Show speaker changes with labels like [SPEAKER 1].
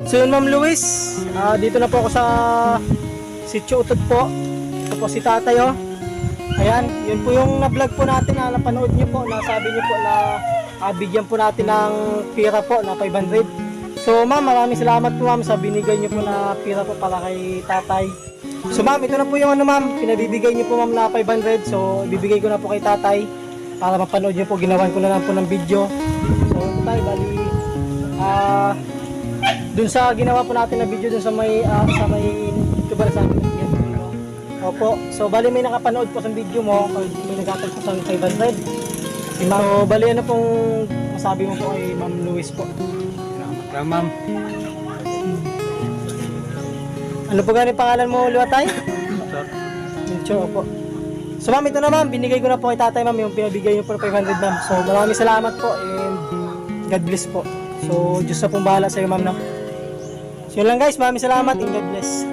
[SPEAKER 1] So yun Ma'am Luis, dito na po ako sa Sitio Utod po. Ito po si tatay oh. Ayan, yun po yung na-vlog po natin na napanood nyo po, nasabi nyo po na bigyan po natin ng pira po na 500. So ma'am, maraming salamat po ma'am sa binigay nyo po na pira po para kay tatay. So ma'am, ito na po yung ano ma'am, pinabibigay nyo po ma'am na 500. So ibibigay ko na po kay tatay para mapanood nyo po, ginawan ko na lang po ng video. So ito tayo, bali dun sa ginawa po natin na video dun sa may ito ba sa akin? Opo. So bali may nakapanood po sa video mo, may nagkatag po sa 500. Si ma'am, so, bali ano pong masabi mo po kay Ma'am Luis po?
[SPEAKER 2] Salamat lang, ma'am.
[SPEAKER 1] Ano po gani pangalan mo, Luatay?
[SPEAKER 2] Sir.
[SPEAKER 1] Mincho, opo. So ma'am, ito na ma'am, binigay ko na po kay tatay ma'am yung pinabigay niyo po ng 500 ma'am. So maraming salamat po and God bless po. So Diyos na pong bahala sa iyo ma'am no. So yun lang guys, maraming salamat and God bless.